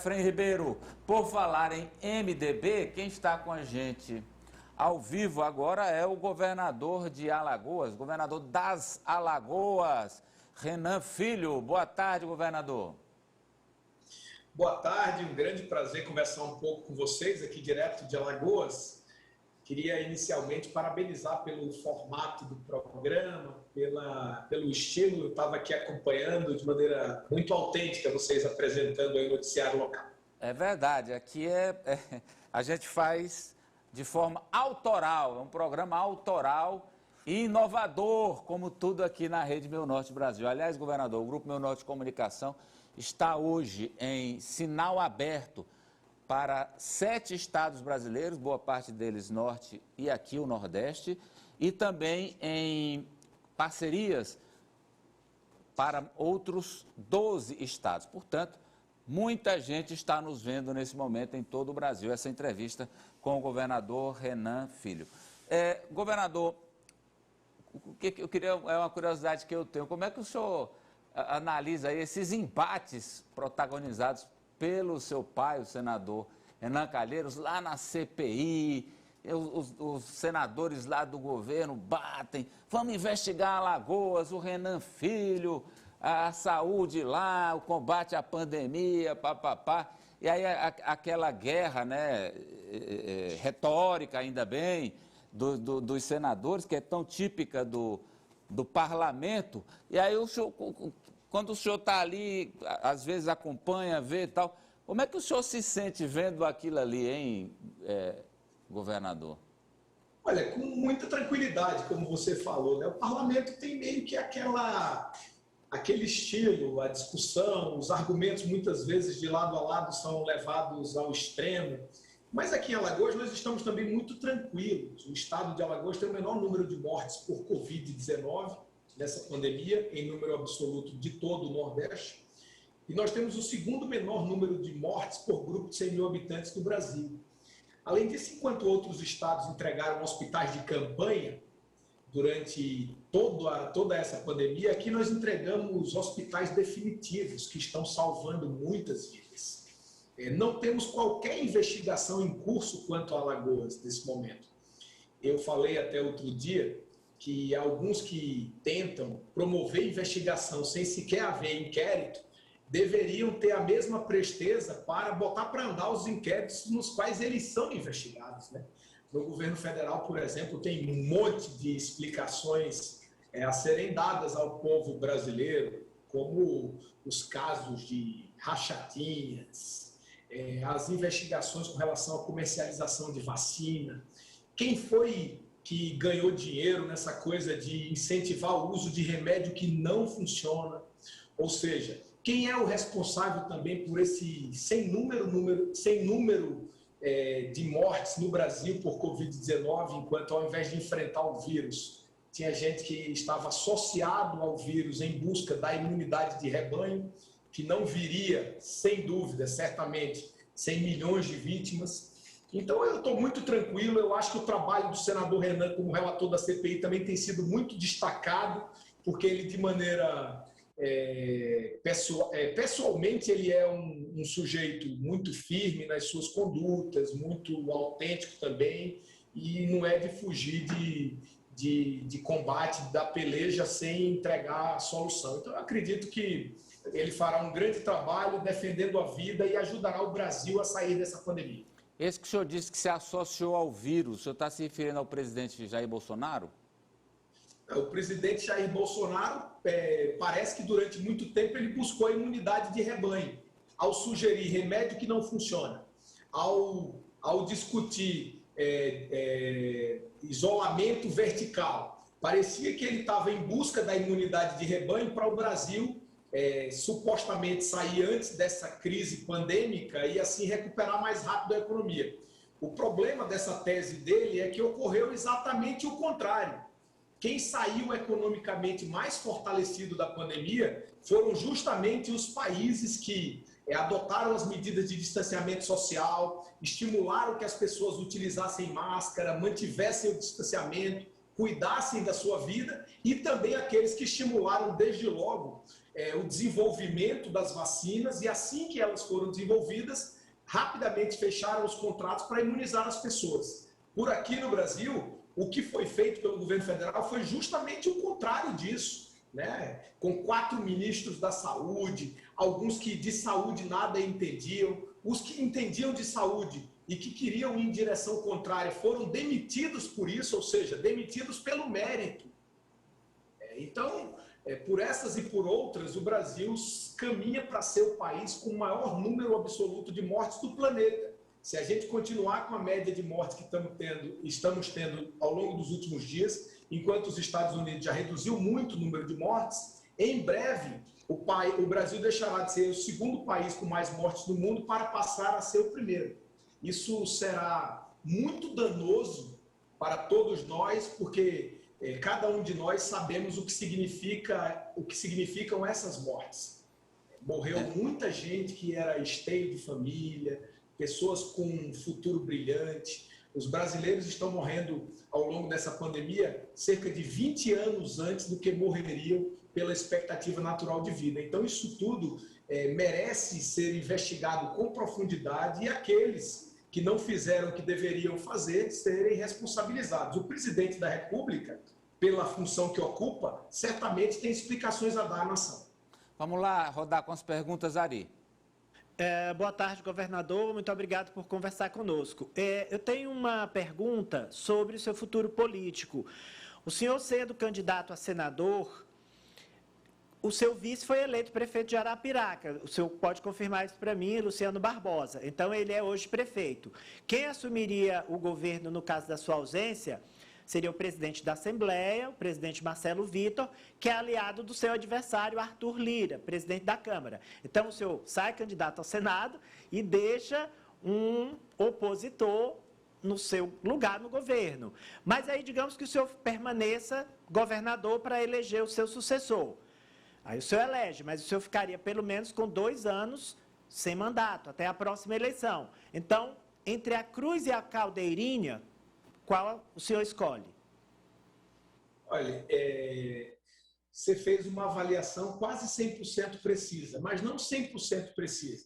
Efraim Ribeiro, por falar em MDB, quem está com a gente ao vivo agora é o governador de Alagoas, governador das Alagoas, Renan Filho. Boa tarde, governador. Boa tarde, um grande prazer conversar um pouco com vocês aqui direto de Alagoas. Queria inicialmente parabenizar pelo formato do programa, pelo estilo. Eu estava aqui acompanhando de maneira muito autêntica vocês apresentando aí o noticiário local. É verdade, aqui a gente faz de forma autoral, é um programa autoral e inovador, como tudo aqui na Rede Meu Norte Brasil. Aliás, governador, o Grupo Meu Norte Comunicação está hoje em sinal aberto para 7 estados brasileiros, boa parte deles norte e aqui o nordeste, e também em parcerias para outros 12 estados. Portanto, muita gente está nos vendo nesse momento em todo o Brasil, essa entrevista com o governador Renan Filho. Governador, o que eu queria, é uma curiosidade que eu tenho, como é que o senhor analisa aí esses embates protagonizados pelo seu pai, o senador Renan Calheiros, lá na CPI, os senadores lá do governo batem, vamos investigar Alagoas, o Renan Filho, a saúde lá, o combate à pandemia, papapá, e aí aquela guerra, né, retórica ainda bem, dos senadores, que é tão típica do parlamento, e aí o senhor, quando o senhor está ali, às vezes acompanha, vê e tal, como é que o senhor se sente vendo aquilo ali, hein, governador? Olha, com muita tranquilidade, como você falou, né? O parlamento tem meio que aquele estilo, a discussão, os argumentos muitas vezes de lado a lado são levados ao extremo, mas aqui em Alagoas nós estamos também muito tranquilos. O estado de Alagoas tem o menor número de mortes por Covid-19 nessa pandemia, em número absoluto de todo o Nordeste. E nós temos o segundo menor número de mortes por grupo de 100 mil habitantes do Brasil. Além disso, enquanto outros estados entregaram hospitais de campanha durante toda essa pandemia, aqui nós entregamos hospitais definitivos que estão salvando muitas vidas. Não temos qualquer investigação em curso quanto a Alagoas nesse momento. Eu falei até outro dia que alguns que tentam promover investigação sem sequer haver inquérito deveriam ter a mesma presteza para botar para andar os inquéritos nos quais eles são investigados, né? No governo federal, por exemplo, tem um monte de explicações a serem dadas ao povo brasileiro, como os casos de rachatinhas, as investigações com relação à comercialização de vacina, quem foi que ganhou dinheiro nessa coisa de incentivar o uso de remédio que não funciona, ou seja, quem é o responsável também por esse sem número de mortes no Brasil por Covid-19, enquanto ao invés de enfrentar o vírus, tinha gente que estava associado ao vírus em busca da imunidade de rebanho, que não viria, sem dúvida, certamente, 100 milhões de vítimas. Então eu estou muito tranquilo, eu acho que o trabalho do senador Renan como relator da CPI também tem sido muito destacado, porque ele de maneira... pessoalmente ele é um sujeito muito firme nas suas condutas, muito autêntico também, e não é de fugir de combate, da peleja sem entregar a solução. Então eu acredito que ele fará um grande trabalho defendendo a vida e ajudará o Brasil a sair dessa pandemia. Esse que o senhor disse que se associou ao vírus, o senhor está se referindo ao presidente Jair Bolsonaro? O presidente Jair Bolsonaro parece que durante muito tempo ele buscou a imunidade de rebanho, ao sugerir remédio que não funciona, ao discutir isolamento vertical. Parecia que ele estava em busca da imunidade de rebanho para o Brasil supostamente sair antes dessa crise pandêmica e assim recuperar mais rápido a economia. O problema dessa tese dele é que ocorreu exatamente o contrário. Quem saiu economicamente mais fortalecido da pandemia foram justamente os países que adotaram as medidas de distanciamento social, estimularam que as pessoas utilizassem máscara, mantivessem o distanciamento, cuidassem da sua vida, e também aqueles que estimularam desde logo o desenvolvimento das vacinas, e assim que elas foram desenvolvidas, rapidamente fecharam os contratos para imunizar as pessoas. Por aqui no Brasil, o que foi feito pelo governo federal foi justamente o contrário disso, né? Com 4 ministros da saúde, alguns que de saúde nada entendiam, os que entendiam de saúde e que queriam ir em direção contrária foram demitidos por isso, ou seja, demitidos pelo mérito. Então, por essas e por outras, o Brasil caminha para ser o país com o maior número absoluto de mortes do planeta. Se a gente continuar com a média de mortes que estamos tendo ao longo dos últimos dias, enquanto os Estados Unidos já reduziu muito o número de mortes, em breve o Brasil deixará de ser o segundo país com mais mortes do mundo para passar a ser o primeiro. Isso será muito danoso para todos nós, porque cada um de nós sabemos o que significam essas mortes. Morreu muita gente que era esteio de família, pessoas com um futuro brilhante. Os brasileiros estão morrendo ao longo dessa pandemia cerca de 20 anos antes do que morreriam pela expectativa natural de vida. Então, isso tudo merece ser investigado com profundidade, e aqueles que não fizeram o que deveriam fazer serem responsabilizados. O presidente da República, pela função que ocupa, certamente tem explicações a dar à nação. Vamos lá rodar com as perguntas, Ari. Boa tarde, governador. Muito obrigado por conversar conosco. Eu tenho uma pergunta sobre o seu futuro político. O senhor sendo candidato a senador, o seu vice foi eleito prefeito de Arapiraca. O senhor pode confirmar isso para mim, Luciano Barbosa. Então, ele é hoje prefeito. Quem assumiria o governo no caso da sua ausência seria o presidente da Assembleia, o presidente Marcelo Vitor, que é aliado do seu adversário Arthur Lira, presidente da Câmara. Então, o senhor sai candidato ao Senado e deixa um opositor no seu lugar no governo. Mas aí, digamos que o senhor permaneça governador para eleger o seu sucessor. Aí o senhor elege, mas o senhor ficaria pelo menos com 2 anos sem mandato, até a próxima eleição. Então, entre a Cruz e a Caldeirinha, qual o senhor escolhe? Olha, você fez uma avaliação quase 100% precisa, mas não 100% precisa,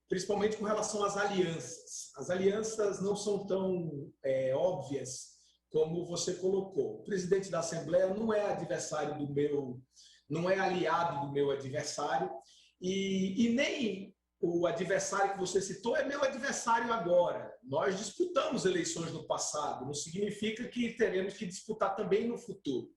principalmente com relação às alianças. As alianças não são tão óbvias como você colocou. O presidente da Assembleia não é adversário não é aliado do meu adversário, e nem o adversário que você citou é meu adversário agora. Nós disputamos eleições no passado, não significa que teremos que disputar também no futuro.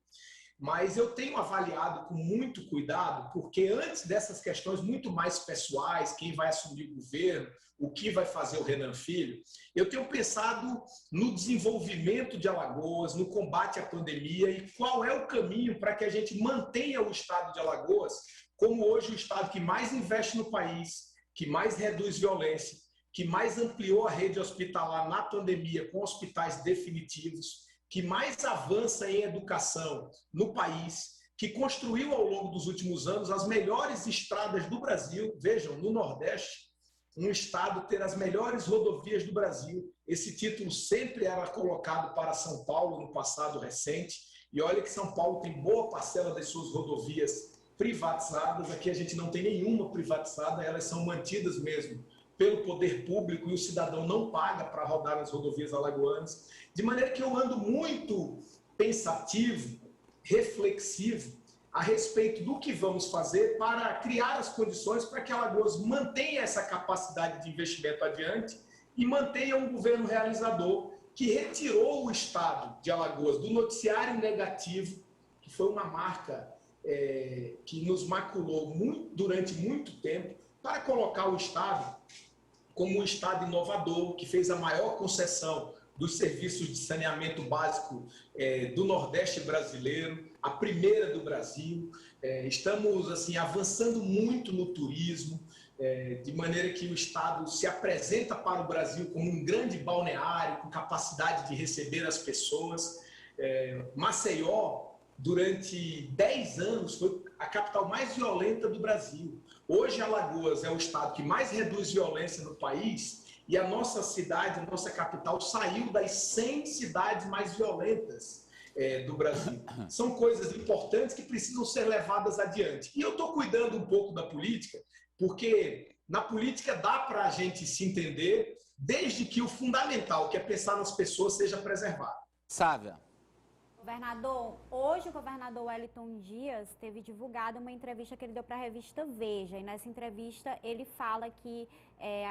Mas eu tenho avaliado com muito cuidado, porque antes dessas questões muito mais pessoais, quem vai assumir o governo, o que vai fazer o Renan Filho, eu tenho pensado no desenvolvimento de Alagoas, no combate à pandemia, e qual é o caminho para que a gente mantenha o estado de Alagoas como hoje o estado que mais investe no país, que mais reduz violência, que mais ampliou a rede hospitalar na pandemia com hospitais definitivos, que mais avança em educação no país, que construiu ao longo dos últimos anos as melhores estradas do Brasil. Vejam, no Nordeste, um estado ter as melhores rodovias do Brasil. Esse título sempre era colocado para São Paulo no passado recente, e olha que São Paulo tem boa parcela das suas rodovias privatizadas. Aqui a gente não tem nenhuma privatizada, elas são mantidas mesmo pelo poder público, e o cidadão não paga para rodar nas rodovias alagoanas. De maneira que eu ando muito pensativo, reflexivo, a respeito do que vamos fazer para criar as condições para que Alagoas mantenha essa capacidade de investimento adiante e mantenha um governo realizador que retirou o estado de Alagoas do noticiário negativo, que foi uma marca que nos maculou durante muito tempo, para colocar o estado como um estado inovador, que fez a maior concessão dos serviços de saneamento básico do Nordeste brasileiro, a primeira do Brasil. Estamos assim avançando muito no turismo, de maneira que o estado se apresenta para o Brasil como um grande balneário, com capacidade de receber as pessoas. Maceió, durante 10 anos, foi a capital mais violenta do Brasil. Hoje, Alagoas é o estado que mais reduz violência no país, e a nossa cidade, a nossa capital, saiu das 100 cidades mais violentas. do Brasil. São coisas importantes que precisam ser levadas adiante. E eu estou cuidando um pouco da política, porque na política dá para a gente se entender, desde que o fundamental, que é pensar nas pessoas, seja preservado. Sávia. Governador, hoje o governador Wellington Dias teve divulgada uma entrevista que ele deu para a revista Veja. E nessa entrevista ele fala que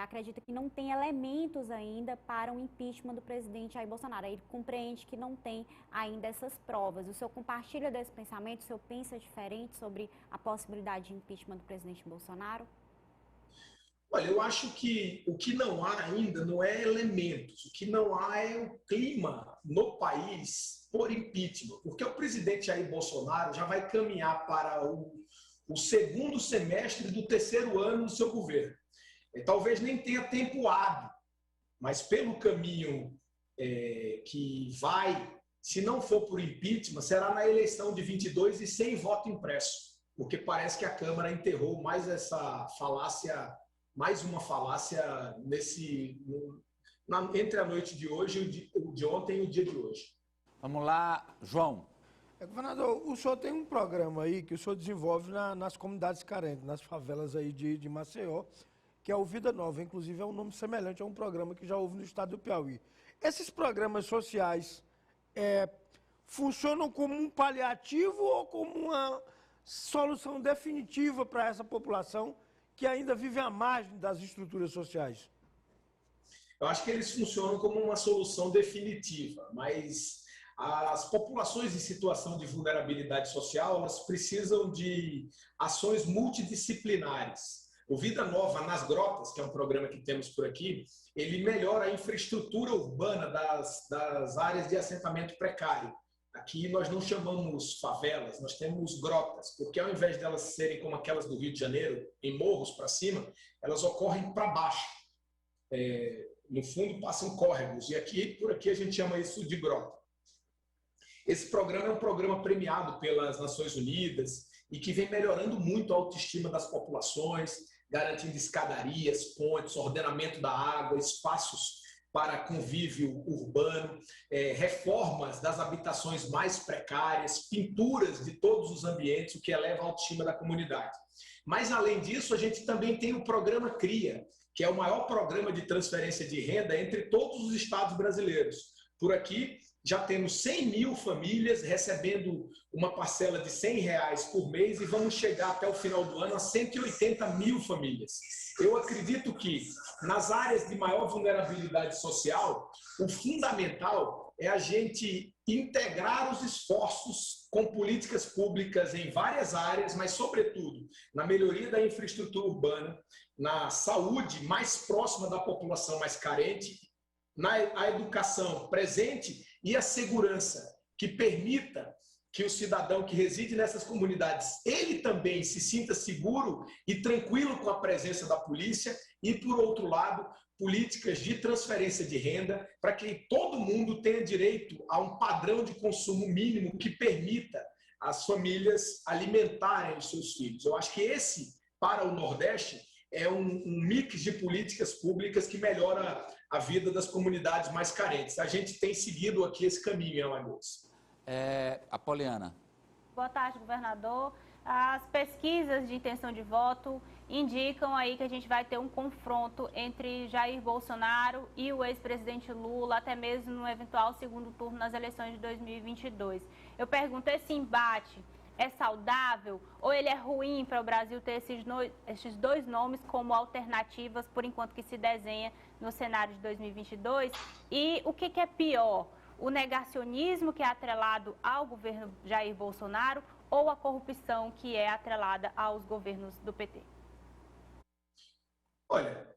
acredita que não tem elementos ainda para um impeachment do presidente Jair Bolsonaro. Ele compreende que não tem ainda essas provas. O senhor compartilha desse pensamento? O senhor pensa diferente sobre a possibilidade de impeachment do presidente Bolsonaro? Olha, eu acho que o que não há ainda não é elementos, o que não há é o clima no país por impeachment, porque o presidente Jair Bolsonaro já vai caminhar para o segundo semestre do terceiro ano do seu governo. Talvez nem tenha tempo hábil, mas pelo caminho que vai, se não for por impeachment, será na eleição de 22 e sem voto impresso, porque parece que a Câmara enterrou mais uma falácia entre a noite de hoje, o de ontem e o dia de hoje. Vamos lá, João. Governador, o senhor tem um programa aí que o senhor desenvolve nas comunidades carentes, nas favelas aí de Maceió, que é o Vida Nova. Inclusive, é um nome semelhante a um programa que já houve no estado do Piauí. Esses programas sociais funcionam como um paliativo ou como uma solução definitiva para essa população que ainda vive à margem das estruturas sociais? Eu acho que eles funcionam como uma solução definitiva, mas as populações em situação de vulnerabilidade social, elas precisam de ações multidisciplinares. O Vida Nova nas Grotas, que é um programa que temos por aqui, ele melhora a infraestrutura urbana das áreas de assentamento precário. Aqui nós não chamamos favelas, nós temos grotas, porque ao invés de elas serem como aquelas do Rio de Janeiro, em morros para cima, elas ocorrem para baixo. No fundo passam córregos, e por aqui a gente chama isso de grota. Esse programa é um programa premiado pelas Nações Unidas e que vem melhorando muito a autoestima das populações, garantindo escadarias, pontes, ordenamento da água, espaços para convívio urbano, reformas das habitações mais precárias, pinturas de todos os ambientes, o que eleva a autoestima da comunidade. Mas, além disso, a gente também tem o programa CRIA, que é o maior programa de transferência de renda entre todos os estados brasileiros. Por aqui, já temos 100 mil famílias recebendo uma parcela de R$100 por mês e vamos chegar até o final do ano a 180 mil famílias. Eu acredito que nas áreas de maior vulnerabilidade social, o fundamental é a gente integrar os esforços com políticas públicas em várias áreas, mas, sobretudo, na melhoria da infraestrutura urbana, na saúde mais próxima da população mais carente, na educação presente e a segurança que permita que o cidadão que reside nessas comunidades, ele também se sinta seguro e tranquilo com a presença da polícia e, por outro lado, políticas de transferência de renda para que todo mundo tenha direito a um padrão de consumo mínimo que permita as famílias alimentarem os seus filhos. Eu acho que esse, para o Nordeste, é um mix de políticas públicas que melhora a vida das comunidades mais carentes. A gente tem seguido aqui esse caminho em Alagoas. Apoliana. Boa tarde, governador. As pesquisas de intenção de voto indicam aí que a gente vai ter um confronto entre Jair Bolsonaro e o ex-presidente Lula, até mesmo no eventual segundo turno nas eleições de 2022. Eu pergunto, esse embate é saudável ou ele é ruim para o Brasil ter esses dois nomes como alternativas, por enquanto que se desenha no cenário de 2022? E o que é pior? O negacionismo que é atrelado ao governo Jair Bolsonaro ou a corrupção que é atrelada aos governos do PT? Olha,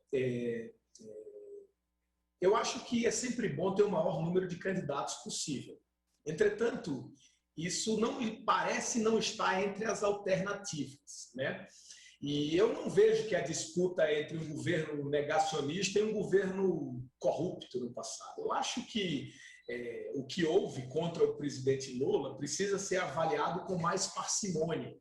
eu acho que é sempre bom ter o maior número de candidatos possível. Entretanto, isso não me parece não estar entre as alternativas, né? E eu não vejo que a disputa entre um governo negacionista e um governo corrupto no passado. Eu acho que o que houve contra o presidente Lula precisa ser avaliado com mais parcimônia.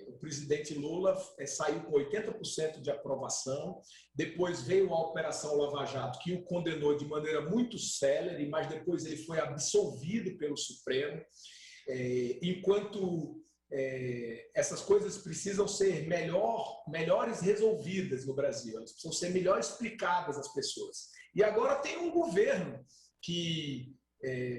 O presidente Lula saiu com 80% de aprovação, depois veio a Operação Lava Jato, que o condenou de maneira muito célere, mas depois ele foi absolvido pelo Supremo. Enquanto essas coisas precisam ser melhores resolvidas no Brasil, elas precisam ser melhor explicadas às pessoas. E agora tem um governo que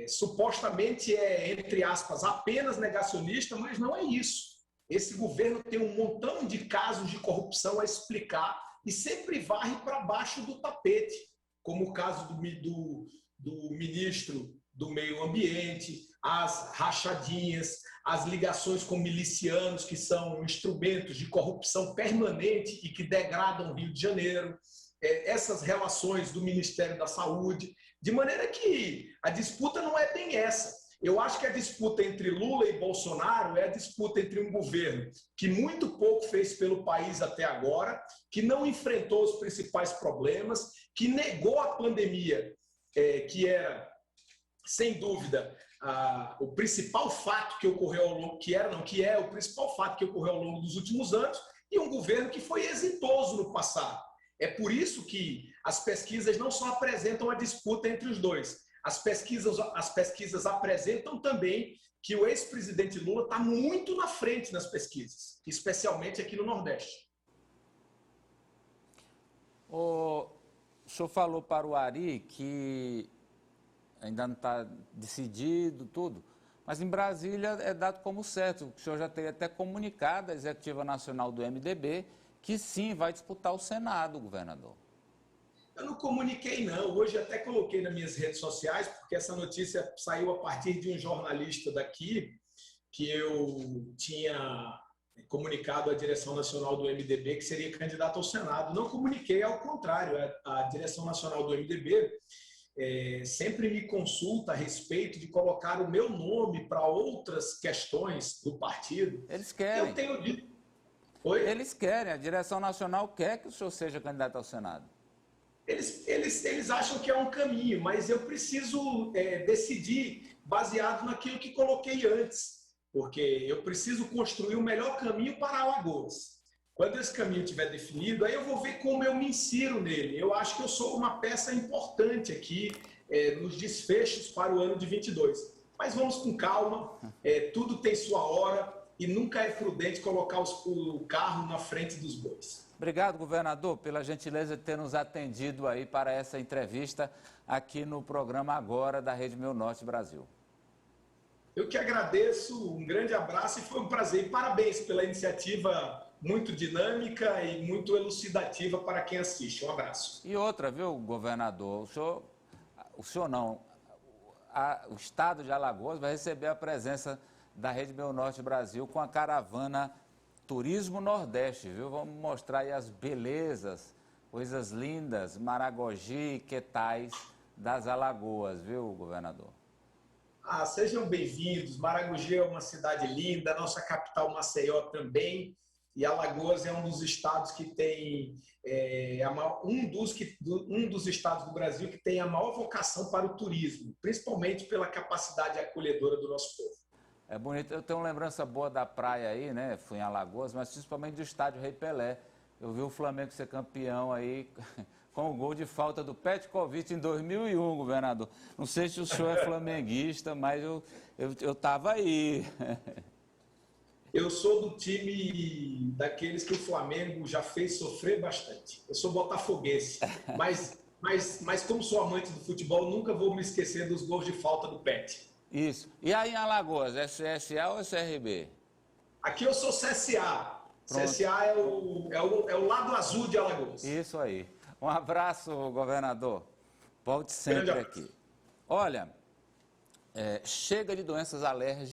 supostamente é, entre aspas, apenas negacionista, mas não é isso. Esse governo tem um montão de casos de corrupção a explicar e sempre varre para baixo do tapete, como o caso do ministro do Meio Ambiente, as rachadinhas, as ligações com milicianos, que são instrumentos de corrupção permanente e que degradam o Rio de Janeiro, essas relações do Ministério da Saúde, de maneira que a disputa não é bem essa. Eu acho que a disputa entre Lula e Bolsonaro é a disputa entre um governo que muito pouco fez pelo país até agora, que não enfrentou os principais problemas, que negou a pandemia, que era, sem dúvida, o principal fato que ocorreu ao longo, que é o principal fato que ocorreu ao longo dos últimos anos, e um governo que foi exitoso no passado. É por isso que as pesquisas não só apresentam a disputa entre os dois. As pesquisas apresentam também que o ex-presidente Lula está muito na frente nas pesquisas, especialmente aqui no Nordeste. O senhor falou para o Ari que ainda não está decidido tudo, mas em Brasília é dado como certo. O senhor já teria até comunicado à Executiva Nacional do MDB que sim, vai disputar o Senado, governador. Eu não comuniquei, não. Hoje até coloquei nas minhas redes sociais, porque essa notícia saiu a partir de um jornalista daqui, que eu tinha comunicado à direção nacional do MDB que seria candidato ao Senado. Não comuniquei, ao contrário. A direção nacional do MDB sempre me consulta a respeito de colocar o meu nome para outras questões do partido. Eles querem. Eu tenho dito... Oi? Eles querem. A direção nacional quer que o senhor seja candidato ao Senado. Eles acham que é um caminho, mas eu preciso decidir baseado naquilo que coloquei antes, porque eu preciso construir o melhor caminho para Alagoas. Quando esse caminho estiver definido, aí eu vou ver como eu me insiro nele. Eu acho que eu sou uma peça importante aqui nos desfechos para o ano de 22. Mas vamos com calma, tudo tem sua hora e nunca é prudente colocar o carro na frente dos bois. Obrigado, governador, pela gentileza de ter nos atendido aí para essa entrevista aqui no programa Agora da Rede Meu Norte Brasil. Eu que agradeço, um grande abraço e foi um prazer. E parabéns pela iniciativa muito dinâmica e muito elucidativa para quem assiste. Um abraço. E outra, viu, governador, o senhor não, o estado de Alagoas vai receber a presença da Rede Meu Norte Brasil com a caravana Turismo Nordeste, viu? Vamos mostrar aí as belezas, coisas lindas, Maragogi, Quetais das Alagoas, viu, governador? Sejam bem-vindos. Maragogi é uma cidade linda, nossa capital Maceió também, e Alagoas é um dos estados que tem, um dos estados do Brasil que tem a maior vocação para o turismo, principalmente pela capacidade acolhedora do nosso povo. É bonito, eu tenho uma lembrança boa da praia aí, né? Fui em Alagoas, mas principalmente do estádio Rei Pelé. Eu vi o Flamengo ser campeão aí com o gol de falta do Petkovic em 2001, governador. Não sei se o senhor é flamenguista, mas eu estava aí. Eu sou do time daqueles que o Flamengo já fez sofrer bastante. Eu sou botafoguense, mas como sou amante do futebol, nunca vou me esquecer dos gols de falta do Pet. Isso. E aí em Alagoas, é CSA ou é CRB? Aqui eu sou CSA. Pronto. CSA é o lado azul de Alagoas. Isso aí. Um abraço, governador. Volte sempre aqui. Olha, chega de doenças alérgicas.